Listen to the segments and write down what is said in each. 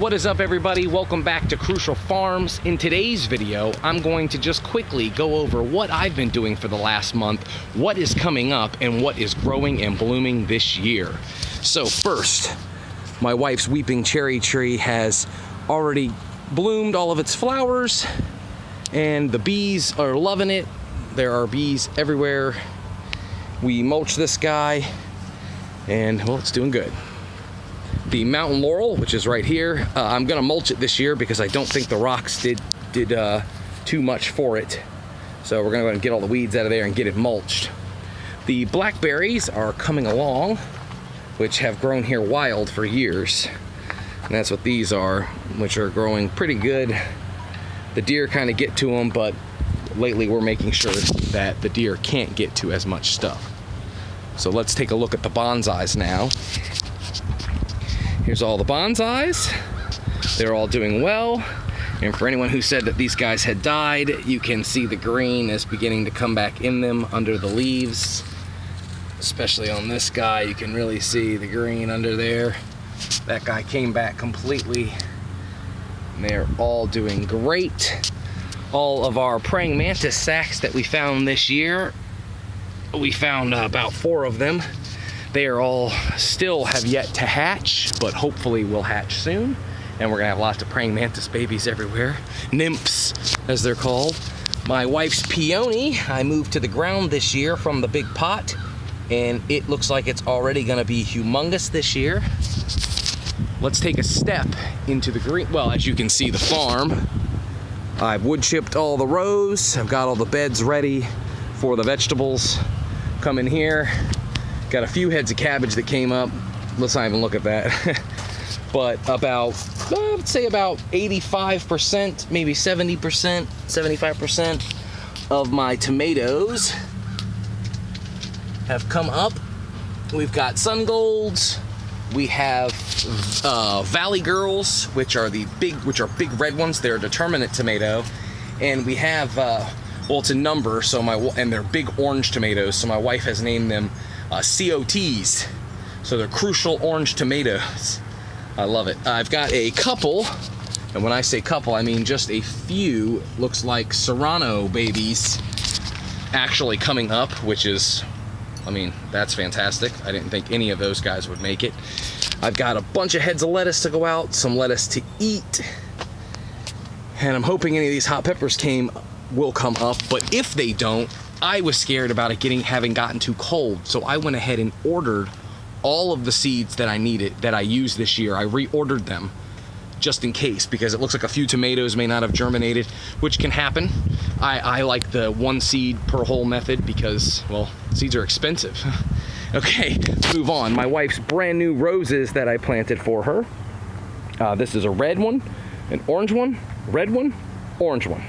What is up, everybody? Welcome back to Crucial Farms. In today's video, I'm going to just quickly go over what I've been doing for the last month, what is coming up, and what is growing and blooming this year. So first, my wife's weeping cherry tree has already bloomed all of its flowers, and the bees are loving it. There are bees everywhere. We mulch this guy, and well, it's doing good. The mountain laurel, which is right here, I'm gonna mulch it this year because I don't think the rocks did too much for it. So we're gonna go ahead and get all the weeds out of there and get it mulched. The blackberries are coming along, which have grown here wild for years. And that's what these are, which are growing pretty good. The deer kind of get to them, but lately we're making sure that the deer can't get to as much stuff. So let's take a look at the bonsais now. Here's all the bonsais. They're all doing well. And for anyone who said that these guys had died, you can see the green is beginning to come back in them under the leaves. Especially on this guy, you can really see the green under there. That guy came back completely. And they're all doing great. All of our praying mantis sacks that we found this year, we found about 4 of them. They are all still have yet to hatch, but hopefully will hatch soon. And we're gonna have lots of praying mantis babies everywhere. Nymphs, as they're called. My wife's peony, I moved to the ground this year from the big pot, and it looks like it's already gonna be humongous this year. Let's take a step into the green. Well, as you can see, the farm. I've wood chipped all the rows. I've got all the beds ready for the vegetables. Come in here. Got a few heads of cabbage that came up. Let's not even look at that. But about, let's say about 85%, maybe 70%, 75% of my tomatoes have come up. We've got sun golds. We have Valley Girls, which are big red ones. They're a determinate tomato. And we have, well, it's a number, and they're big orange tomatoes. So my wife has named them COTs, so they're crucial orange tomatoes. I love it. I've got a couple, and when I say couple, I mean just a few, looks like Serrano babies actually coming up, which is, I mean, that's fantastic. I didn't think any of those guys would make it. I've got a bunch of heads of lettuce to go out, some lettuce to eat, and I'm hoping any of these hot peppers will come up, but if they don't, I was scared about it having gotten too cold, so I went ahead and ordered all of the seeds that I needed, that I used this year. I reordered them just in case, because it looks like a few tomatoes may not have germinated, which can happen. I like the 1 seed per hole method because, well, seeds are expensive. Okay, let's move on. My wife's brand new roses that I planted for her. This is a red one, an orange one, red one, orange one.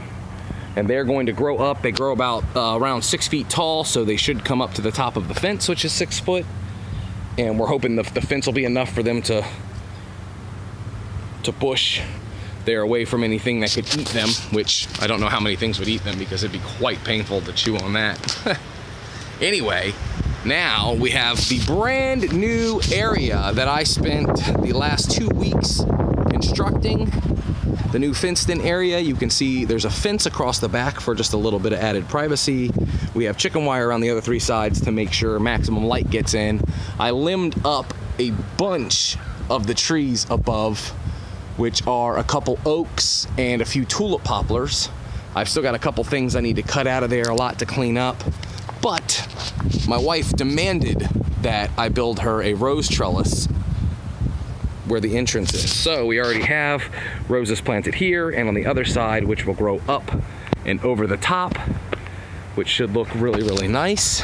And they're going to grow up. They grow about around 6 feet tall, so they should come up to the top of the fence, which is 6 foot. And we're hoping the fence will be enough for them to bush. They're away from anything that could eat them, which I don't know how many things would eat them because it'd be quite painful to chew on that. Anyway, now we have the brand new area that I spent the last 2 weeks constructing. The new fenced-in area, you can see there's a fence across the back for just a little bit of added privacy. We have chicken wire around the other 3 sides to make sure maximum light gets in. I limbed up a bunch of the trees above, which are a couple oaks and a few tulip poplars. I've still got a couple things I need to cut out of there, a lot to clean up. But my wife demanded that I build her a rose trellis where the entrance is. So we already have roses planted here and on the other side, which will grow up and over the top, which should look really, really nice.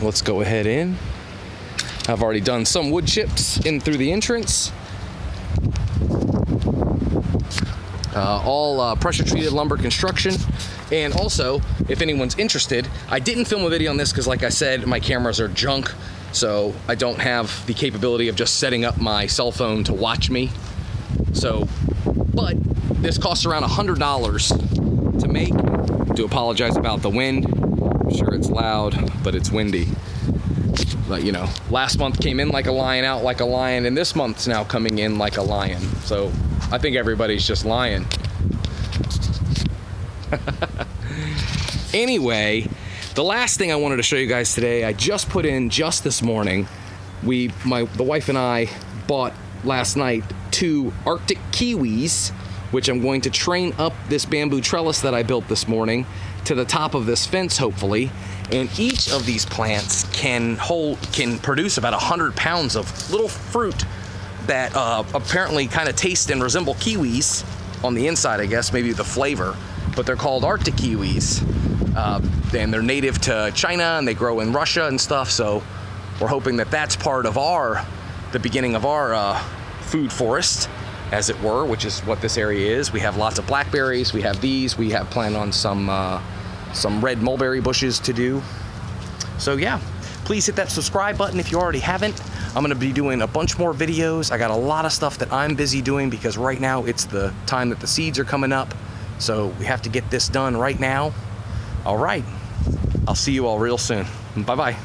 Let's go ahead in. I've already done some wood chips in through the entrance. All pressure treated lumber construction. And also, if anyone's interested, I didn't film a video on this because, like I said, my cameras are junk. So I don't have the capability of just setting up my cell phone to watch me. So, but this costs around $100 to make. I do apologize about the wind. I'm sure it's loud, but it's windy. But, you know, last month came in like a lion, out like a lion, and this month's now coming in like a lion. So I think everybody's just lying. Anyway, the last thing I wanted to show you guys today, I just put in just this morning. The wife and I bought last night 2 Arctic kiwis, which I'm going to train up this bamboo trellis that I built this morning to the top of this fence, hopefully. And each of these plants can produce about 100 pounds of little fruit that apparently kind of taste and resemble kiwis on the inside, I guess, maybe the flavor. But they're called Arctic kiwis. And they're native to China, and they grow in Russia and stuff. So we're hoping that that's part of the beginning of our food forest, as it were, which is what this area is. We have lots of blackberries. We have these. We have planned on some red mulberry bushes to do. So yeah, please hit that subscribe button if you already haven't. I'm gonna be doing a bunch more videos. I got a lot of stuff that I'm busy doing because right now it's the time that the seeds are coming up. So we have to get this done right now. All right, I'll see you all real soon. Bye-bye.